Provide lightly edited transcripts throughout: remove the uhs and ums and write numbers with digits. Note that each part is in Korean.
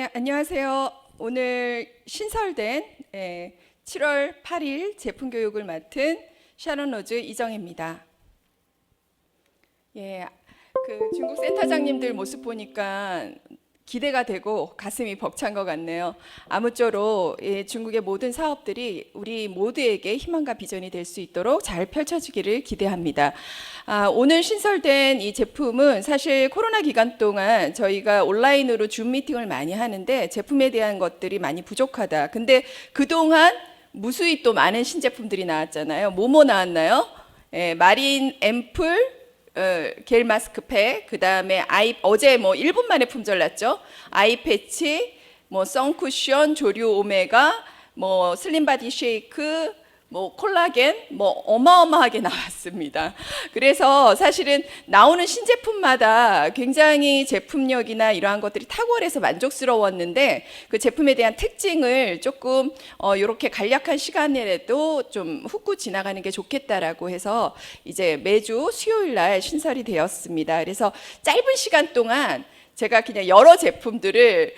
네, 안녕하세요. 오늘 신설된 7월 8일 제품 교육을 맡은 샤론 로즈 이정혜입니다. 중국 센터장님들 모습 보니까 기대가 되고 가슴이 벅찬 것 같네요. 아무쪼록 중국의 모든 사업들이 우리 모두에게 희망과 비전이 될 수 있도록 잘 펼쳐지기를 기대합니다. 오늘 신설된 이 제품은 사실 코로나 기간 동안 저희가 온라인으로 줌 미팅을 많이 하는데 제품에 대한 것들이 많이 부족하다. 근데 그동안 무수히 또 많은 신제품들이 나왔잖아요. 뭐뭐 나왔나요? 마린 앰플, 겔 마스크팩, 그 다음에 어제 1분 만에 품절 났죠. 아이 패치, 선쿠션, 조류 오메가, 슬림 바디 쉐이크, 콜라겐, 어마어마하게 나왔습니다. 그래서 사실은 나오는 신제품마다 굉장히 제품력이나 이러한 것들이 탁월해서 만족스러웠는데 그 제품에 대한 특징을 조금 이렇게 간략한 시간에라도 좀 훑고 지나가는 게 좋겠다라고 해서 이제 매주 수요일 날 신설이 되었습니다. 그래서 짧은 시간 동안 제가 그냥 여러 제품들을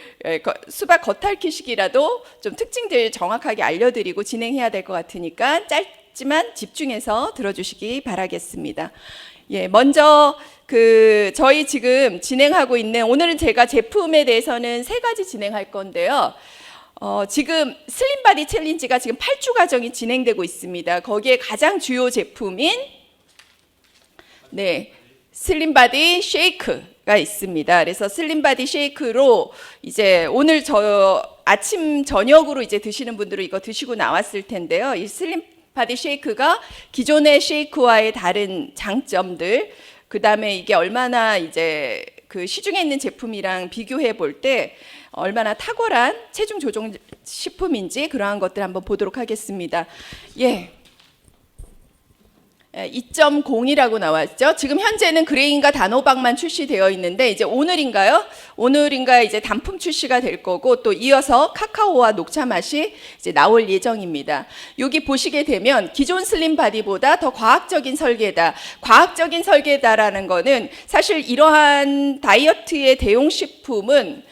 수박 겉핥기식이라도 좀 특징들 정확하게 알려드리고 진행해야 될 것 같으니까 짧지만 집중해서 들어주시기 바라겠습니다. 먼저 저희 지금 진행하고 있는 오늘은 제가 제품에 대해서는 3가지 진행할 건데요. 지금 슬림 바디 챌린지가 지금 8주 과정이 진행되고 있습니다. 거기에 가장 주요 제품인 슬림 바디 쉐이크가 있습니다. 그래서 슬림 바디 쉐이크로 이제 오늘 아침 저녁으로 이제 드시는 분들은 이거 드시고 나왔을 텐데요. 이 슬림 바디 쉐이크가 기존의 쉐이크와의 다른 장점들, 그 다음에 이게 얼마나 이제 그 시중에 있는 제품이랑 비교해 볼 때 얼마나 탁월한 체중 조정 식품인지 그러한 것들 한번 보도록 하겠습니다. 2.0이라고 나왔죠. 지금 현재는 그레인과 단호박만 출시되어 있는데 이제 오늘인가 이제 단품 출시가 될 거고 또 이어서 카카오와 녹차 맛이 이제 나올 예정입니다. 여기 보시게 되면 기존 슬림 바디보다 더 과학적인 설계다. 과학적인 설계다라는 거는 사실 이러한 다이어트의 대용 식품은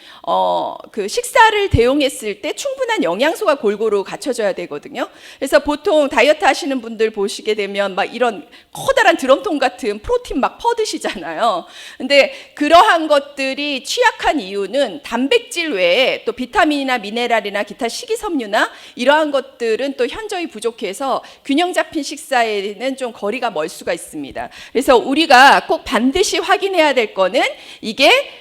그 식사를 대용했을 때 충분한 영양소가 골고루 갖춰져야 되거든요. 그래서 보통 다이어트 하시는 분들 보시게 되면 막 이런 커다란 드럼통 같은 프로틴 막 퍼드시잖아요. 근데 그러한 것들이 취약한 이유는 단백질 외에 또 비타민이나 미네랄이나 기타 식이섬유나 이러한 것들은 또 현저히 부족해서 균형 잡힌 식사에는 좀 거리가 멀 수가 있습니다. 그래서 우리가 꼭 반드시 확인해야 될 거는 이게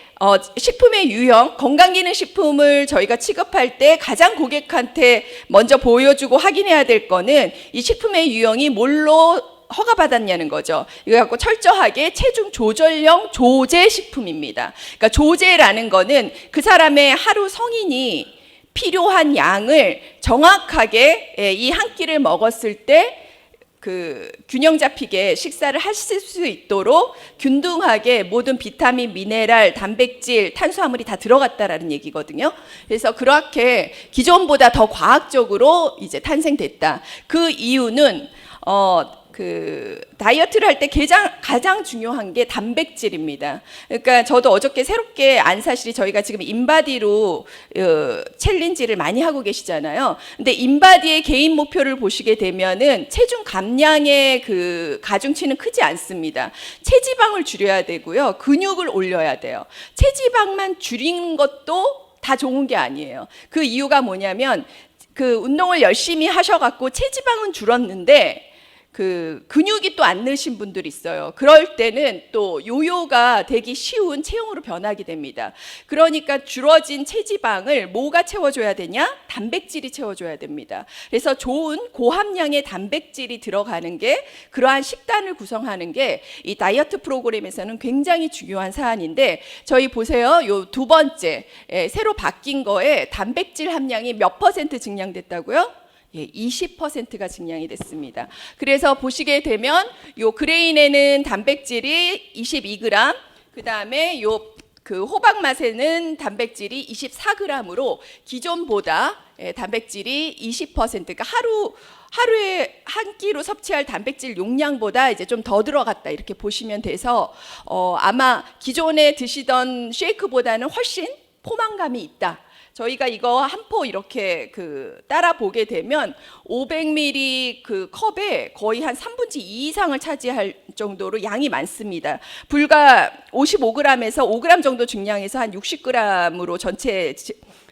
식품의 유형, 건강기능식품을 저희가 취급할 때 가장 고객한테 먼저 보여주고 확인해야 될 거는 이 식품의 유형이 뭘로 허가받았냐는 거죠. 이거 갖고 철저하게 체중 조절형 조제 식품입니다. 그러니까 조제라는 거는 그 사람의 하루 성인이 필요한 양을 정확하게 이 한 끼를 먹었을 때 균형 잡히게 식사를 하실 수 있도록 균등하게 모든 비타민, 미네랄, 단백질, 탄수화물이 다 들어갔다라는 얘기거든요. 그래서 그렇게 기존보다 더 과학적으로 이제 탄생됐다. 그 이유는 다이어트를 할 때 가장 중요한 게 단백질입니다. 그러니까 저도 어저께 새롭게 안 사실이 저희가 지금 인바디로 챌린지를 많이 하고 계시잖아요. 근데 인바디의 개인 목표를 보시게 되면은 체중 감량의 가중치는 크지 않습니다. 체지방을 줄여야 되고요. 근육을 올려야 돼요. 체지방만 줄이는 것도 다 좋은 게 아니에요. 그 이유가 뭐냐면 운동을 열심히 하셔갖고 체지방은 줄었는데 근육이 또 안 느신 분들이 있어요. 그럴 때는 또 요요가 되기 쉬운 체형으로 변하게 됩니다. 그러니까 줄어진 체지방을 뭐가 채워줘야 되냐? 단백질이 채워줘야 됩니다. 그래서 좋은 고함량의 단백질이 들어가는 게 그러한 식단을 구성하는 게 이 다이어트 프로그램에서는 굉장히 중요한 사안인데 저희 보세요. 요 2번째 새로 바뀐 거에 단백질 함량이 몇 % 증량됐다고요? 20%가 증량이 됐습니다. 그래서 보시게 되면 요 그레인에는 단백질이 22g, 그 다음에 호박 맛에는 단백질이 24g으로 기존보다 단백질이 20%, 그러니까 하루에 한 끼로 섭취할 단백질 용량보다 이제 좀 더 들어갔다 이렇게 보시면 돼서 아마 기존에 드시던 쉐이크보다는 훨씬 포만감이 있다. 저희가 이거 한 포 이렇게 따라 보게 되면 500ml 그 컵에 거의 한 3분의 2 이상을 차지할 정도로 양이 많습니다. 불과 55g에서 5g 정도 증량해서 한 60g으로 전체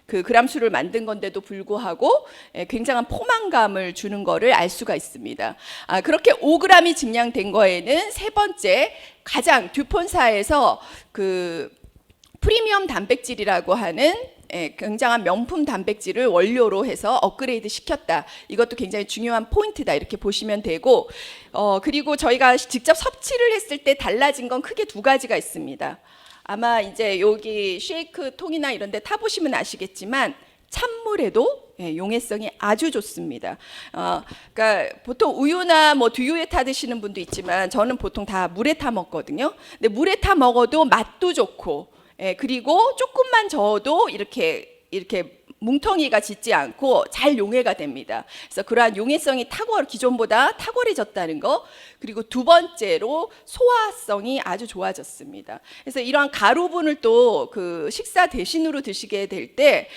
그 그람 수를 만든 건데도 불구하고 굉장한 포만감을 주는 거를 알 수가 있습니다. 그렇게 5g이 증량된 거에는 세 번째, 가장 듀폰사에서 그 프리미엄 단백질이라고 하는 굉장한 명품 단백질을 원료로 해서 업그레이드 시켰다. 이것도 굉장히 중요한 포인트다. 이렇게 보시면 되고, 그리고 저희가 직접 섭취를 했을 때 달라진 건 크게 두 가지가 있습니다. 아마 이제 여기 쉐이크 통이나 이런 데 타보시면 아시겠지만 찬물에도 용해성이 아주 좋습니다. 그러니까 보통 우유나 뭐 두유에 타 드시는 분도 있지만 저는 보통 다 물에 타 먹거든요. 근데 물에 타 먹어도 맛도 좋고, 그리고 조금만 저어도 이렇게 뭉텅이가 짙지 않고 잘 용해가 됩니다. 그래서 그러한 용해성이 기존보다 탁월해졌다는 거. 그리고 두 번째로 소화성이 아주 좋아졌습니다. 그래서 이러한 가루분을 또 그 식사 대신으로 드시게 될 때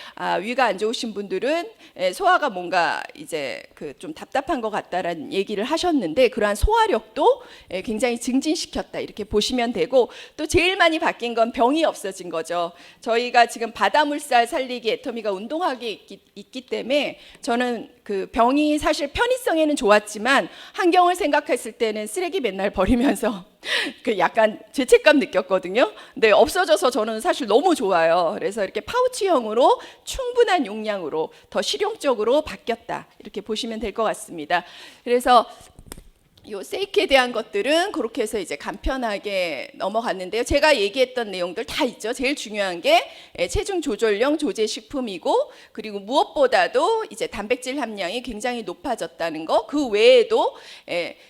위가 안 좋으신 분들은 소화가 뭔가 이제 좀 답답한 것 같다라는 얘기를 하셨는데, 그러한 소화력도 굉장히 증진시켰다. 이렇게 보시면 되고, 또 제일 많이 바뀐 건 병이 없어진 거죠. 저희가 지금 바다물살 살리기 애터미가 운동학이 있기 때문에 저는 그 병이 사실 편의성에는 좋았지만 환경을 생각했을 때는 쓰레기 맨날 버리면서 그 약간 죄책감 느꼈거든요. 근데 없어져서 저는 사실 너무 좋아요. 그래서 이렇게 파우치형으로 충분한 용량으로 더 실용적으로 바뀌었다. 이렇게 보시면 될 것 같습니다. 그래서 요 세이크에 대한 것들은 그렇게 해서 이제 간편하게 넘어갔는데요. 제가 얘기했던 내용들 다 있죠. 제일 중요한 게 체중 조절용 조제 식품이고, 그리고 무엇보다도 이제 단백질 함량이 굉장히 높아졌다는 거. 그 외에도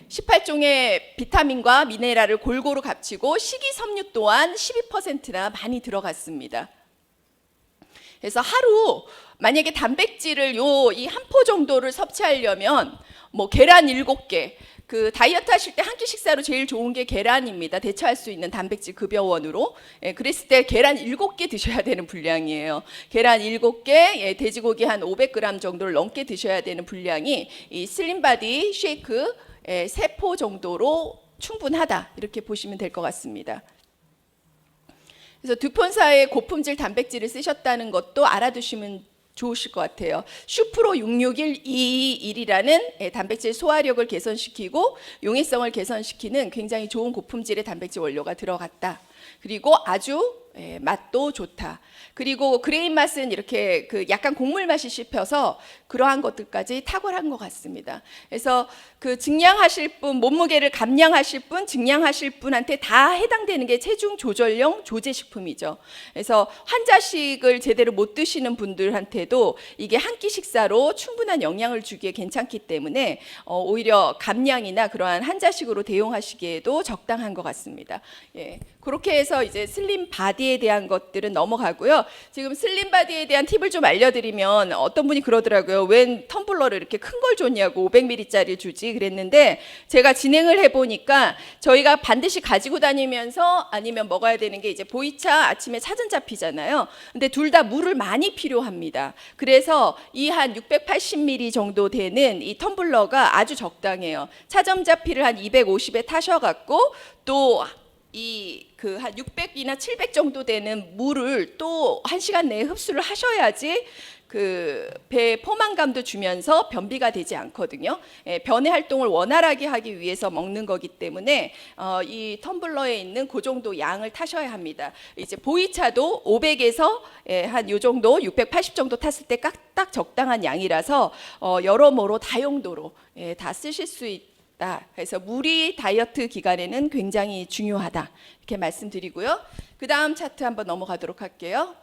18종의 비타민과 미네랄을 골고루 갖추고 식이섬유 또한 12%나 많이 들어갔습니다. 그래서 하루 만약에 단백질을 이 한 포 정도를 섭취하려면 뭐 계란 7개, 그 다이어트 하실 때 한 끼 식사로 제일 좋은 게 계란입니다. 대처할 수 있는 단백질 급여원으로. 그랬을 때 계란 7개 드셔야 되는 분량이에요. 계란 7개, 돼지고기 한 500g 정도를 넘게 드셔야 되는 분량이 이 슬림바디 쉐이크 3포 정도로 충분하다. 이렇게 보시면 될 것 같습니다. 그래서 듀폰사의 고품질 단백질을 쓰셨다는 것도 알아두시면 좋으실 것 같아요. 슈프로 661221이라는 단백질 소화력을 개선시키고 용해성을 개선시키는 굉장히 좋은 고품질의 단백질 원료가 들어갔다. 그리고 아주 맛도 좋다. 그리고 그레인 맛은 이렇게 약간 곡물 맛이 씹혀서 그러한 것들까지 탁월한 것 같습니다. 그래서 증량하실 분, 몸무게를 감량하실 분, 증량하실 분한테 다 해당되는 게 체중 조절용 조제 식품이죠. 그래서 환자식을 제대로 못 드시는 분들한테도 이게 한 끼 식사로 충분한 영양을 주기에 괜찮기 때문에 오히려 감량이나 그러한 한자식으로 대용하시기에도 적당한 것 같습니다. 그렇게 해서 이제 슬림 바디에 대한 것들은 넘어가고요. 지금 슬림 바디에 대한 팁을 좀 알려드리면 어떤 분이 그러더라고요. 웬 텀블러를 이렇게 큰 걸 줬냐고 500ml짜리 주지 그랬는데, 제가 진행을 해보니까 저희가 반드시 가지고 다니면서 아니면 먹어야 되는 게 이제 보이차 아침에 차전 잡히잖아요. 근데 둘 다 물을 많이 필요합니다. 그래서 이 한 680ml 정도 되는 이 텀블러가 아주 적당해요. 차전 잡히를 한 250에 타셔갖고 또 한 600이나 700 정도 되는 물을 또 1시간 내에 흡수를 하셔야지 배 포만감도 주면서 변비가 되지 않거든요. 변의 활동을 원활하게 하기 위해서 먹는 거기 때문에 이 텀블러에 있는 그 정도 양을 타셔야 합니다. 이제 보이차도 500에서 한 요 정도 680 정도 탔을 때 딱 적당한 양이라서 여러모로 다용도로 다 쓰실 수 있다. 그래서 물이 다이어트 기간에는 굉장히 중요하다. 이렇게 말씀드리고요. 그 다음 차트 한번 넘어가도록 할게요.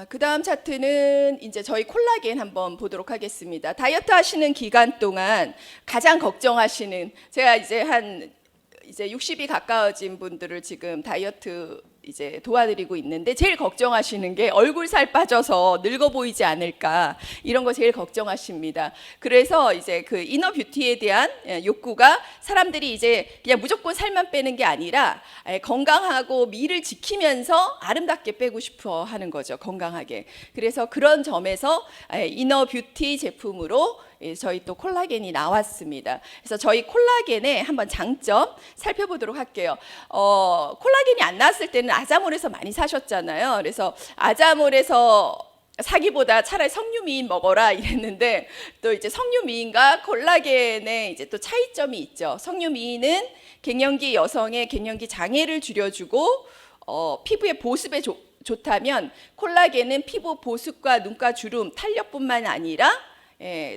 그 다음 차트는 이제 저희 콜라겐 한번 보도록 하겠습니다. 다이어트 하시는 기간 동안 가장 걱정하시는, 제가 이제 60이 가까워진 분들을 지금 다이어트 이제 도와드리고 있는데 제일 걱정하시는 게 얼굴 살 빠져서 늙어 보이지 않을까 이런 거 제일 걱정하십니다. 그래서 이제 그 이너 뷰티에 대한 욕구가 사람들이 이제 그냥 무조건 살만 빼는 게 아니라 건강하고 미를 지키면서 아름답게 빼고 싶어 하는 거죠. 건강하게. 그래서 그런 점에서 이너 뷰티 제품으로 저희 또 콜라겐이 나왔습니다. 그래서 저희 콜라겐의 한번 장점 살펴보도록 할게요. 콜라겐이 안 나왔을 때는 아자몰에서 많이 사셨잖아요. 그래서 아자몰에서 사기보다 차라리 석류미인 먹어라 이랬는데 또 이제 석류미인과 콜라겐의 이제 또 차이점이 있죠. 석류미인은 갱년기 여성의 갱년기 장애를 줄여주고 피부의 보습에 좋다면 콜라겐은 피부 보습과 눈가 주름, 탄력뿐만 아니라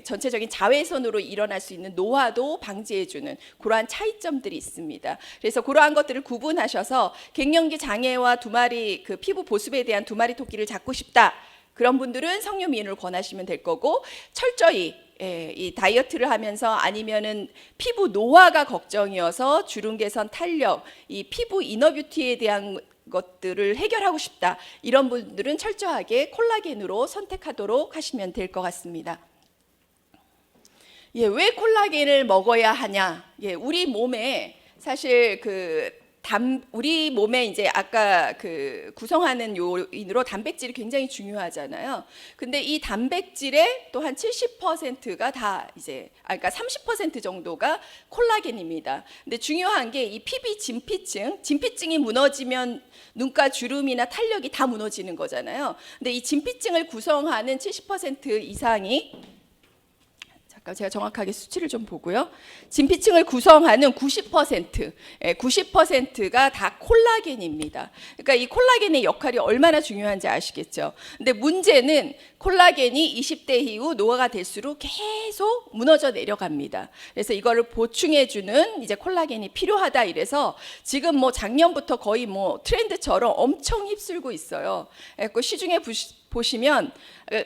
전체적인 자외선으로 일어날 수 있는 노화도 방지해주는 그러한 차이점들이 있습니다. 그래서 그러한 것들을 구분하셔서 갱년기 장애와 두 마리 그 피부 보습에 대한 두 마리 토끼를 잡고 싶다. 그런 분들은 석류미인을 권하시면 될 거고 철저히 이 다이어트를 하면서 아니면은 피부 노화가 걱정이어서 주름 개선, 탄력, 이 피부 이너 뷰티에 대한 것들을 해결하고 싶다. 이런 분들은 철저하게 콜라겐으로 선택하도록 하시면 될 것 같습니다. 왜 콜라겐을 먹어야 하냐? 우리 몸에 사실 우리 몸에 이제 아까 그 구성하는 요인으로 단백질이 굉장히 중요하잖아요. 근데 이 단백질의 또 한 70%가 다 이제 그러니까 30% 정도가 콜라겐입니다. 근데 중요한 게 이 피부 진피층이 무너지면 눈가 주름이나 탄력이 다 무너지는 거잖아요. 근데 이 진피층을 구성하는 70% 이상이 제가 정확하게 수치를 좀 보고요. 진피층을 구성하는 90%가 다 콜라겐입니다. 그러니까 이 콜라겐의 역할이 얼마나 중요한지 아시겠죠? 근데 문제는 콜라겐이 20대 이후 노화가 될수록 계속 무너져 내려갑니다. 그래서 이거를 보충해주는 이제 콜라겐이 필요하다 이래서 지금 뭐 작년부터 거의 뭐 트렌드처럼 엄청 휩쓸고 있어요. 시중에 보시면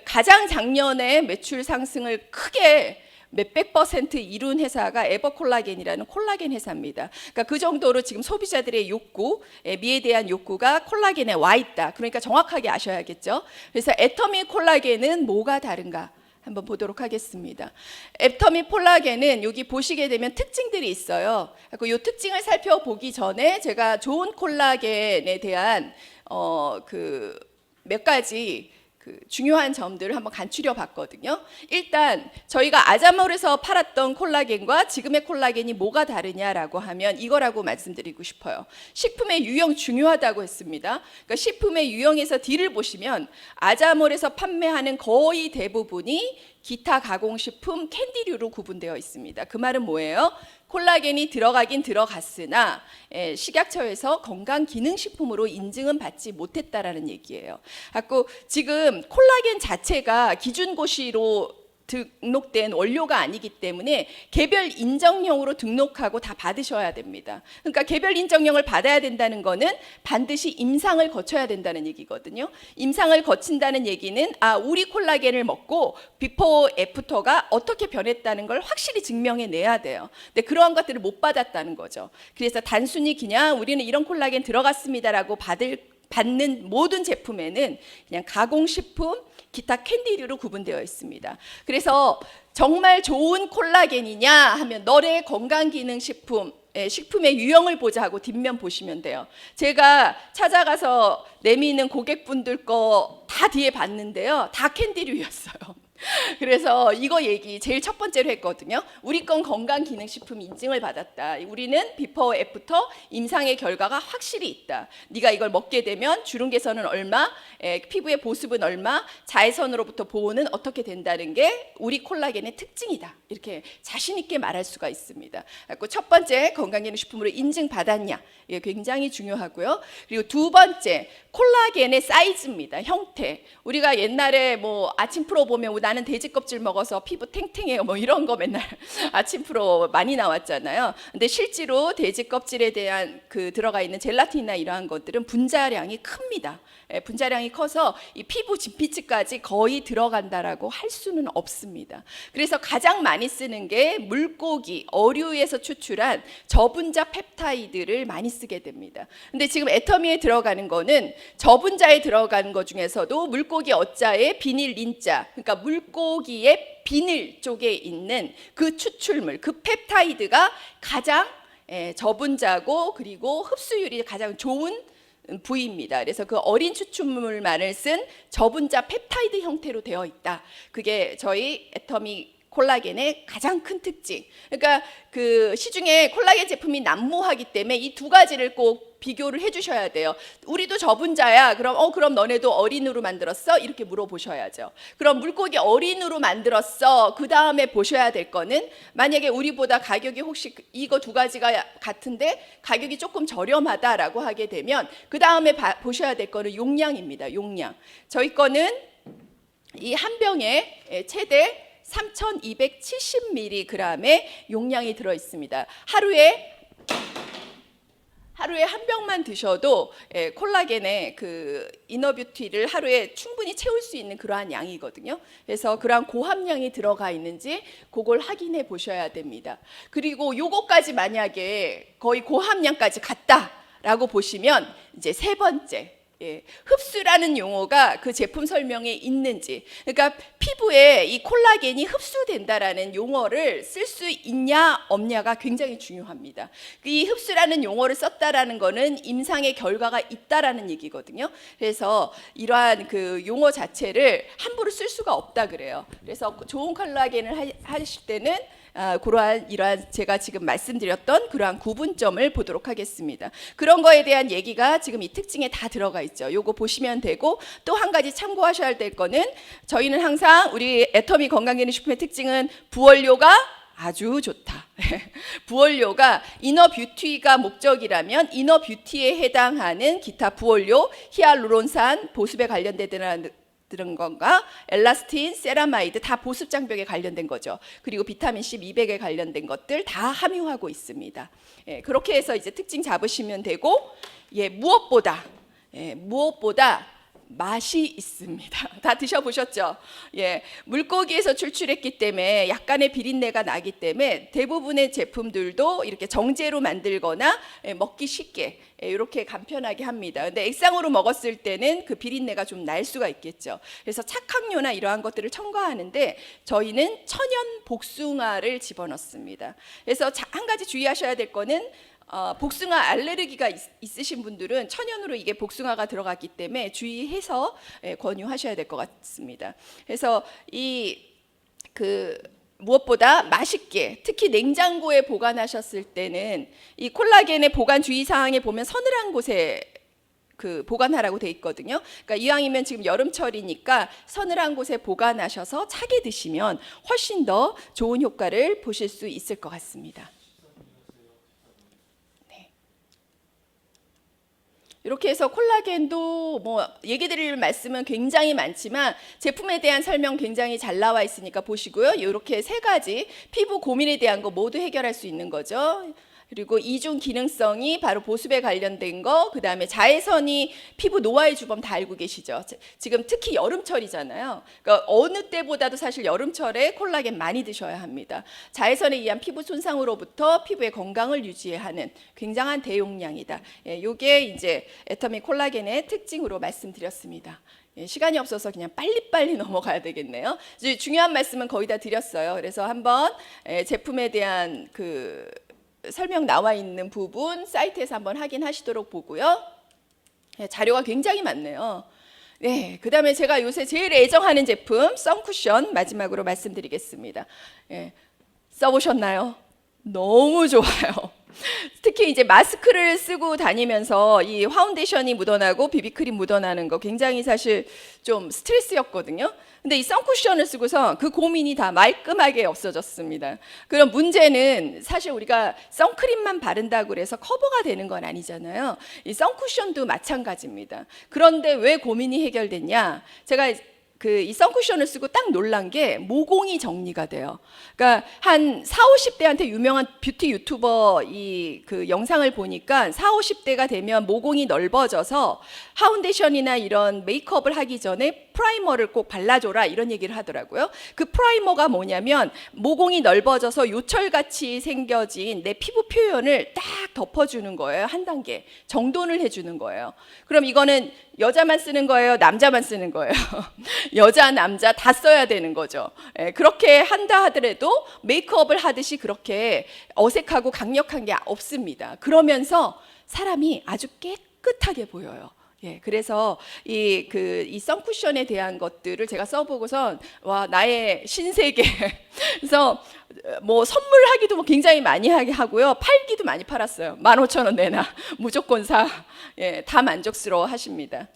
가장 작년에 매출 상승을 크게 몇백 % 이룬 회사가 에버콜라겐이라는 콜라겐 회사입니다. 그러니까 그 정도로 지금 소비자들의 욕구, 미에 대한 욕구가 콜라겐에 와 있다. 그러니까 정확하게 아셔야겠죠. 그래서 애터미 콜라겐은 뭐가 다른가? 한번 보도록 하겠습니다. 애터미 콜라겐은 여기 보시게 되면 특징들이 있어요. 이 특징을 살펴보기 전에 제가 좋은 콜라겐에 대한 몇 가지 중요한 점들을 한번 간추려 봤거든요. 일단 저희가 아자몰에서 팔았던 콜라겐과 지금의 콜라겐이 뭐가 다르냐라고 하면 이거라고 말씀드리고 싶어요. 식품의 유형 중요하다고 했습니다. 그러니까 식품의 유형에서 D를 보시면 아자몰에서 판매하는 거의 대부분이 기타 가공식품 캔디류로 구분되어 있습니다. 그 말은 뭐예요? 콜라겐이 들어가긴 들어갔으나 식약처에서 건강기능식품으로 인증은 받지 못했다라는 얘기예요. 지금 콜라겐 자체가 기준고시로 등록된 원료가 아니기 때문에 개별 인정형으로 등록하고 다 받으셔야 됩니다. 그러니까 개별 인정형을 받아야 된다는 거는 반드시 임상을 거쳐야 된다는 얘기거든요. 임상을 거친다는 얘기는 우리 콜라겐을 먹고 비포 애프터가 어떻게 변했다는 걸 확실히 증명해내야 돼요. 근데 그러한 것들을 못 받았다는 거죠. 그래서 단순히 그냥 우리는 이런 콜라겐 들어갔습니다라고 받는 모든 제품에는 그냥 가공식품, 기타 캔디류로 구분되어 있습니다. 그래서 정말 좋은 콜라겐이냐 하면 너의 건강기능식품, 식품의 유형을 보자 하고 뒷면 보시면 돼요. 제가 찾아가서 내미는 고객분들 거 다 뒤에 봤는데요. 다 캔디류였어요. 그래서 이거 얘기 제일 첫 번째로 했거든요. 우리 건 건강기능식품 인증을 받았다. 우리는 비포 애프터 임상의 결과가 확실히 있다. 네가 이걸 먹게 되면 주름 개선은 얼마, 피부의 보습은 얼마, 자외선으로부터 보호는 어떻게 된다는 게 우리 콜라겐의 특징이다. 이렇게 자신 있게 말할 수가 있습니다. 첫 번째 건강기능식품으로 인증받았냐. 이게 굉장히 중요하고요. 그리고 두 번째 콜라겐의 사이즈입니다. 형태. 우리가 옛날에 뭐 아침 프로 보면 나는 돼지 껍질 먹어서 피부 탱탱해요. 뭐 이런 거 맨날 아침 프로 많이 나왔잖아요. 근데 실제로 돼지 껍질에 대한 들어가 있는 젤라틴이나 이러한 것들은 분자량이 큽니다. 분자량이 커서 이 피부 진피층까지 거의 들어간다라고 할 수는 없습니다. 그래서 가장 많이 쓰는 게 물고기, 어류에서 추출한 저분자 펩타이드를 많이 쓰게 됩니다. 근데 지금 애터미에 들어가는 거는 저분자에 들어가는 것 중에서도 물고기 어자에 비닐 린자, 그러니까 물고기의 비늘 쪽에 있는 그 추출물, 그 펩타이드가 가장 저분자고 그리고 흡수율이 가장 좋은 부위입니다. 그래서 그 어린 추출물만을 쓴 저분자 펩타이드 형태로 되어 있다. 그게 저희 애터미 콜라겐의 가장 큰 특징. 그러니까 그 시중에 콜라겐 제품이 난무하기 때문에 이 두 가지를 꼭 비교를 해주셔야 돼요. 우리도 저분자야. 그럼 너네도 어린으로 만들었어? 이렇게 물어보셔야죠. 그럼 물고기 어린으로 만들었어. 그 다음에 보셔야 될 거는 만약에 우리보다 가격이 혹시 이거 두 가지가 같은데 가격이 조금 저렴하다라고 하게 되면 그 다음에 보셔야 될 거는 용량입니다. 용량. 저희 거는 이 한 병에 최대 3,270mg의 용량이 들어 있습니다. 하루에 한 병만 드셔도 콜라겐의 그 이너뷰티를 하루에 충분히 채울 수 있는 그러한 양이거든요. 그래서 그러한 고함량이 들어가 있는지 그걸 확인해 보셔야 됩니다. 그리고 요거까지 만약에 거의 고함량까지 갔다라고 보시면 이제 세 번째, 흡수라는 용어가 그 제품 설명에 있는지, 그러니까 피부에 이 콜라겐이 흡수된다라는 용어를 쓸 수 있냐 없냐가 굉장히 중요합니다. 이 흡수라는 용어를 썼다라는 거는 임상의 결과가 있다라는 얘기거든요. 그래서 이러한 그 용어 자체를 함부로 쓸 수가 없다 그래요. 그래서 좋은 콜라겐을 하실 때는 이러한 제가 지금 말씀드렸던 그러한 구분점을 보도록 하겠습니다. 그런 거에 대한 얘기가 지금 이 특징에 다 들어가 있죠. 요거 보시면 되고, 또 한 가지 참고하셔야 될 거는 저희는 항상 우리 애터미 건강기능식품의 특징은 부원료가 아주 좋다. 부원료가 이너뷰티가 목적이라면 이너뷰티에 해당하는 기타 부원료, 히알루론산, 보습에 관련되는 건가, 엘라스틴, 세라마이드 다 보습 장벽에 관련된 거죠. 그리고 비타민 C, 미백에 관련된 것들 다 함유하고 있습니다. 그렇게 해서 이제 특징 잡으시면 되고, 무엇보다 맛이 있습니다. 다 드셔보셨죠? 물고기에서 출출했기 때문에 약간의 비린내가 나기 때문에 대부분의 제품들도 이렇게 정제로 만들거나 먹기 쉽게 이렇게 간편하게 합니다. 근데 액상으로 먹었을 때는 그 비린내가 좀 날 수가 있겠죠. 그래서 착향료나 이러한 것들을 첨가하는데 저희는 천연 복숭아를 집어넣습니다. 그래서 한 가지 주의하셔야 될 거는 복숭아 알레르기가 있으신 분들은 천연으로 이게 복숭아가 들어갔기 때문에 주의해서 권유하셔야 될 것 같습니다. 그래서 무엇보다 맛있게, 특히 냉장고에 보관하셨을 때는 이 콜라겐의 보관 주의 사항에 보면 서늘한 곳에 보관하라고 돼 있거든요. 그러니까 이왕이면 지금 여름철이니까 서늘한 곳에 보관하셔서 차게 드시면 훨씬 더 좋은 효과를 보실 수 있을 것 같습니다. 이렇게 해서 콜라겐도 뭐 얘기 드릴 말씀은 굉장히 많지만 제품에 대한 설명 굉장히 잘 나와 있으니까 보시고요. 이렇게 세 가지 피부 고민에 대한 거 모두 해결할 수 있는 거죠. 그리고 이중 기능성이 바로 보습에 관련된 거, 그 다음에 자외선이 피부 노화의 주범 다 알고 계시죠? 지금 특히 여름철이잖아요. 그러니까 어느 때보다도 사실 여름철에 콜라겐 많이 드셔야 합니다. 자외선에 의한 피부 손상으로부터 피부의 건강을 유지하는 굉장한 대용량이다. 이게 이제 애터미 콜라겐의 특징으로 말씀드렸습니다. 시간이 없어서 그냥 빨리빨리 넘어가야 되겠네요. 이제 중요한 말씀은 거의 다 드렸어요. 그래서 한번 제품에 대한 설명 나와 있는 부분 사이트에서 한번 확인하시도록 보고요. 자료가 굉장히 많네요. 그 다음에 제가 요새 제일 애정하는 제품 선쿠션 마지막으로 말씀드리겠습니다. 써보셨나요? 너무 좋아요. 특히 이제 마스크를 쓰고 다니면서 이 파운데이션이 묻어나고 비비크림 묻어나는 거 굉장히 사실 좀 스트레스였거든요. 근데 이 선쿠션을 쓰고서 그 고민이 다 말끔하게 없어졌습니다. 그럼 문제는 사실 우리가 선크림만 바른다고 해서 커버가 되는 건 아니잖아요. 이 선쿠션도 마찬가지입니다. 그런데 왜 고민이 해결됐냐? 제가 이 선쿠션을 쓰고 딱 놀란 게 모공이 정리가 돼요. 그러니까 한 40, 50대한테 유명한 뷰티 유튜버 그 영상을 보니까 40, 50대가 되면 모공이 넓어져서 파운데이션이나 이런 메이크업을 하기 전에 프라이머를 꼭 발라줘라 이런 얘기를 하더라고요. 그 프라이머가 뭐냐면 모공이 넓어져서 요철같이 생겨진 내 피부 표현을 딱 덮어주는 거예요. 한 단계 정돈을 해주는 거예요. 그럼 이거는 여자만 쓰는 거예요? 남자만 쓰는 거예요? 여자, 남자 다 써야 되는 거죠. 그렇게 한다 하더라도 메이크업을 하듯이 그렇게 어색하고 강력한 게 없습니다. 그러면서 사람이 아주 깨끗하게 보여요. 그래서 이 선쿠션에 대한 것들을 제가 써보고선 와, 나의 신세계. 그래서 뭐 선물하기도 뭐 굉장히 많이 하고요, 팔기도 많이 팔았어요. 15,000원 내나 무조건 사. 다 만족스러워 하십니다.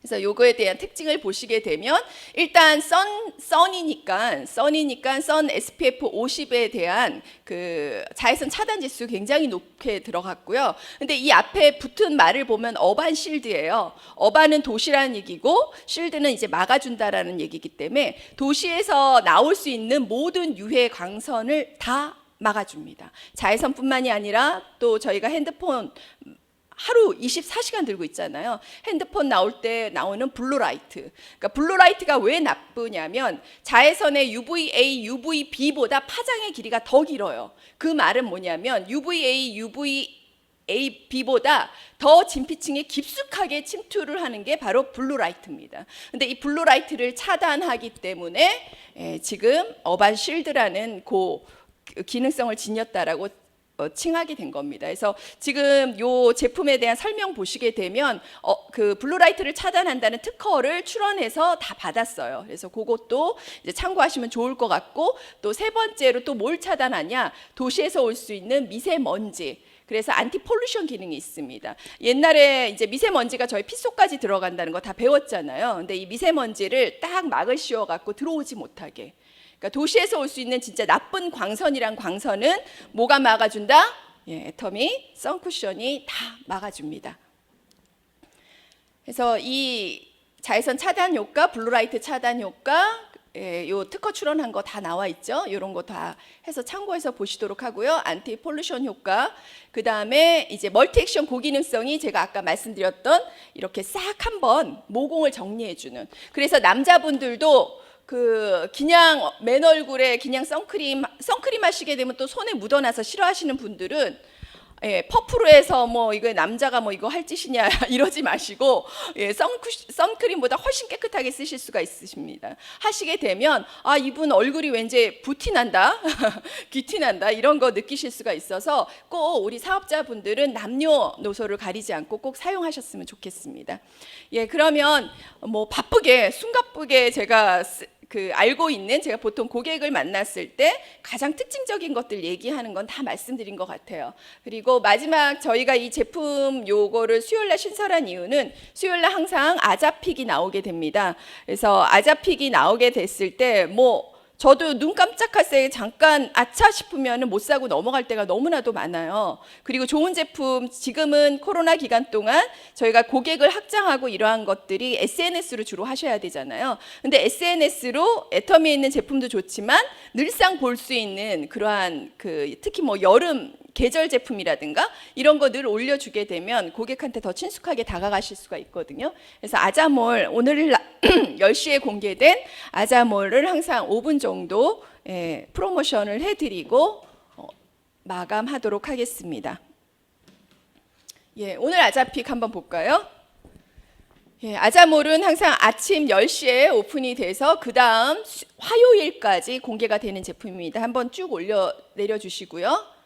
그래서 요거에 대한 특징을 보시게 되면 일단 선이니까 선 SPF 50에 대한 그 자외선 차단 지수 굉장히 높게 들어갔고요. 근데 이 앞에 붙은 말을 보면 어반 실드예요. 어반은 도시라는 얘기고 실드는 이제 막아준다라는 얘기이기 때문에 도시에서 나올 수 있는 모든 유해 광선을 다 막아줍니다. 자외선뿐만이 아니라 또 저희가 핸드폰 하루 24시간 들고 있잖아요. 핸드폰 나올 때 나오는 블루라이트. 그러니까 블루라이트가 왜 나쁘냐면 자외선의 UVA, UVB보다 파장의 길이가 더 길어요. 그 말은 뭐냐면 UVA, UVAB보다 더 진피층에 깊숙하게 침투를 하는 게 바로 블루라이트입니다. 근데 이 블루라이트를 차단하기 때문에 지금 어반 실드라는 기능성을 지녔다라고 칭하게 된 겁니다. 그래서 지금 요 제품에 대한 설명 보시게 되면 그 블루라이트를 차단한다는 특허를 출원해서 다 받았어요. 그래서 그것도 이제 참고하시면 좋을 것 같고, 또 세 번째로 또 뭘 차단하냐? 도시에서 올 수 있는 미세먼지. 그래서 안티 폴루션 기능이 있습니다. 옛날에 이제 미세먼지가 저희 피 속까지 들어간다는 거 다 배웠잖아요. 근데 이 미세먼지를 딱 막을 씌워 갖고 들어오지 못하게. 그러니까 도시에서 올 수 있는 진짜 나쁜 광선이란 광선은 뭐가 막아준다? 애터미 선쿠션이 다 막아줍니다. 그래서 이 자외선 차단 효과, 블루라이트 차단 효과, 요 특허 출원한 거 다 나와 있죠. 이런 거 다 해서 참고해서 보시도록 하고요. 안티 폴루션 효과, 그 다음에 이제 멀티 액션 고기능성이 제가 아까 말씀드렸던 이렇게 싹 한번 모공을 정리해주는. 그래서 남자분들도 그냥 맨 얼굴에 그냥 선크림 하시게 되면 또 손에 묻어나서 싫어하시는 분들은 퍼프로 해서 뭐 이거 남자가 뭐 이거 할 짓이냐 이러지 마시고 선크림보다 훨씬 깨끗하게 쓰실 수가 있으십니다. 하시게 되면 아, 이분 얼굴이 왠지 부티 난다 귀티 난다 이런 거 느끼실 수가 있어서 꼭 우리 사업자분들은 남녀노소를 가리지 않고 꼭 사용하셨으면 좋겠습니다. 그러면 뭐 바쁘게 숨가쁘게 제가 알고 있는, 제가 보통 고객을 만났을 때 가장 특징적인 것들 얘기하는 건 다 말씀드린 것 같아요. 그리고 마지막 저희가 이 제품 요거를 수요일날 신설한 이유는 수요일날 항상 아자픽이 나오게 됩니다. 그래서 아자픽이 나오게 됐을 때 저도 눈 깜짝할 새 잠깐 아차 싶으면 못 사고 넘어갈 때가 너무나도 많아요. 그리고 좋은 제품, 지금은 코로나 기간 동안 저희가 고객을 확장하고 이러한 것들이 SNS로 주로 하셔야 되잖아요. 근데 SNS로 애터미에 있는 제품도 좋지만 늘상 볼 수 있는 그러한 특히 여름 계절 제품이라든가 이런 거 늘 올려주게 되면 고객한테 더 친숙하게 다가가실 수가 있거든요. 그래서 아자몰, 오늘 10시에 공개된 아자몰을 항상 5분 정도 프로모션을 해드리고 마감하도록 하겠습니다. 오늘 아자픽 한번 볼까요? 아자몰은 항상 아침 10시에 오픈이 돼서 그 다음 화요일까지 공개가 되는 제품입니다. 한번 쭉 내려주시고요.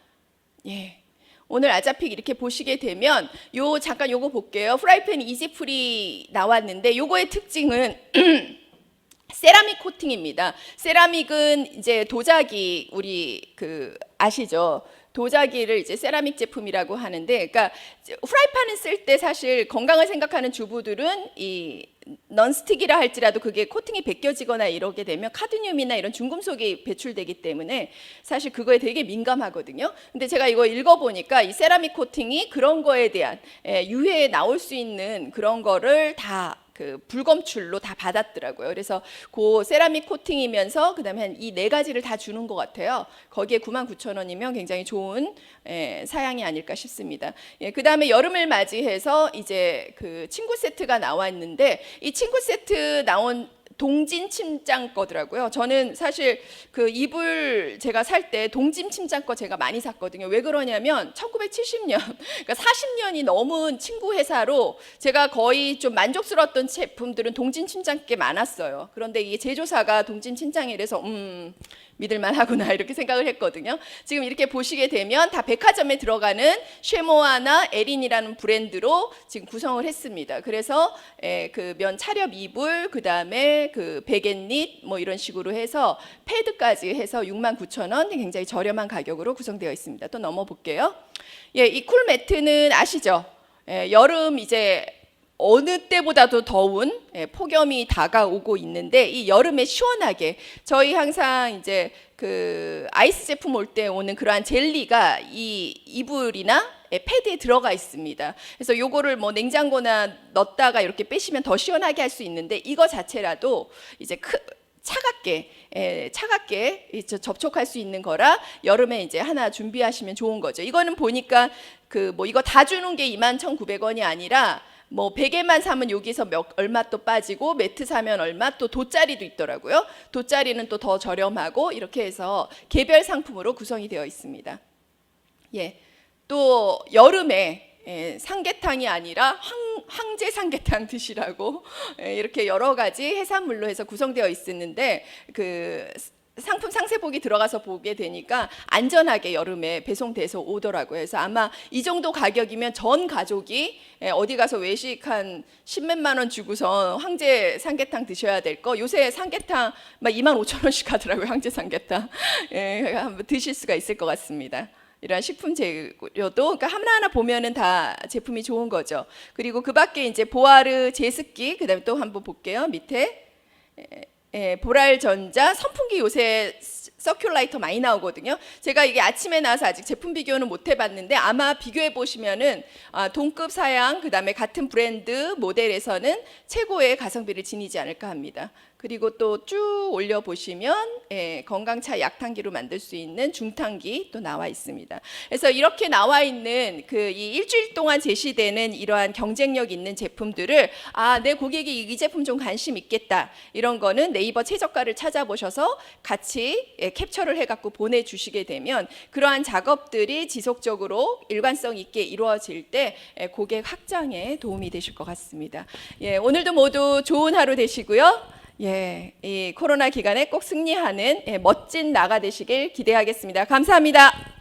오늘 아자픽 이렇게 보시게 되면 잠깐 요거 볼게요. 프라이팬 이지프리 나왔는데 요거의 특징은 세라믹 코팅입니다. 세라믹은 이제 도자기, 우리 아시죠? 도자기를 이제 세라믹 제품이라고 하는데, 그러니까 프라이팬을 쓸 때 사실 건강을 생각하는 주부들은 이 넌스틱이라 할지라도 그게 코팅이 벗겨지거나 이러게 되면 카드뮴이나 이런 중금속이 배출되기 때문에 사실 그거에 되게 민감하거든요. 근데 제가 이거 읽어보니까 이 세라믹 코팅이 그런 거에 대한 유해에 나올 수 있는 그런 거를 다 그 불검출로 다 받았더라고요. 그래서 그 세라믹 코팅이면서 그다음에 한 이 네 가지를 다 주는 것 같아요. 거기에 99,000원이면 굉장히 좋은 사양이 아닐까 싶습니다. 그다음에 여름을 맞이해서 이제 그 친구 세트가 나왔는데 이 친구 세트 나온 동진 침장 거더라고요. 저는 사실 그 이불 제가 살 때 동진 침장 거 제가 많이 샀거든요. 왜 그러냐면 1970년, 그러니까 40년이 넘은 친구 회사로 제가 거의 좀 만족스러웠던 제품들은 동진 침장 게 많았어요. 그런데 이게 제조사가 동진 침장이라서 믿을만 하구나 이렇게 생각을 했거든요. 지금 이렇게 보시게 되면 다 백화점에 들어가는 쉐모아나 에린이라는 브랜드로 지금 구성을 했습니다. 그래서 그 면 차렵 이불, 그 다음에 그 베갯닛 뭐 이런 식으로 해서 패드까지 해서 69,000원 굉장히 저렴한 가격으로 구성되어 있습니다. 또 넘어볼게요. 이 쿨 매트는 아시죠? 여름 이제 어느 때보다도 더운 폭염이 다가오고 있는데 이 여름에 시원하게 저희 항상 이제 그 아이스 제품 올 때 오는 그러한 젤리가 이 이불이나 패드에 들어가 있습니다. 그래서 요거를 뭐 냉장고나 넣었다가 이렇게 빼시면 더 시원하게 할 수 있는데 이거 자체라도 이제 차갑게 접촉할 수 있는 거라 여름에 이제 하나 준비하시면 좋은 거죠. 이거는 보니까 그 뭐 이거 다 주는 게 21,900원이 아니라 뭐 베개만 사면 여기서 얼마 또 빠지고 매트 사면 얼마 또 돗자리도 있더라고요. 돗자리는 또 더 저렴하고 이렇게 해서 개별 상품으로 구성이 되어 있습니다. 또 여름에 삼계탕이 아니라 황제 삼계탕 드시라고 이렇게 여러 가지 해산물로 해서 구성되어 있었는데 그 상품 상세복이 들어가서 보게 되니까 안전하게 여름에 배송돼서 오더라고요. 그래서 아마 이 정도 가격이면 전 가족이 어디 가서 외식 한 10몇만 원 주고서 황제 삼계탕 드셔야 될 거 요새 삼계탕 막 25,000원씩 하더라고요. 황제 삼계탕 한번 드실 수가 있을 것 같습니다. 이런 식품 재료도 그러니까 하나하나 보면은 다 제품이 좋은 거죠. 그리고 그 밖에 이제 보아르 제습기 그다음에 또 한번 볼게요. 밑에 보랄전자 선풍기 요새 서큘라이터 많이 나오거든요. 제가 이게 아침에 나와서 아직 제품 비교는 못 해봤는데 아마 비교해 보시면은 동급 사양 그다음에 같은 브랜드 모델에서는 최고의 가성비를 지니지 않을까 합니다. 그리고 또 쭉 올려 보시면 건강차 약탕기로 만들 수 있는 중탕기 또 나와 있습니다. 그래서 이렇게 나와 있는 그 이 일주일 동안 제시되는 이러한 경쟁력 있는 제품들을 내 고객이 이 제품 좀 관심 있겠다 이런 거는 네이버 최저가를 찾아보셔서 같이 캡처를 해갖고 보내주시게 되면 그러한 작업들이 지속적으로 일관성 있게 이루어질 때 고객 확장에 도움이 되실 것 같습니다. 오늘도 모두 좋은 하루 되시고요. 이 코로나 기간에 꼭 승리하는 멋진 나가 되시길 기대하겠습니다. 감사합니다.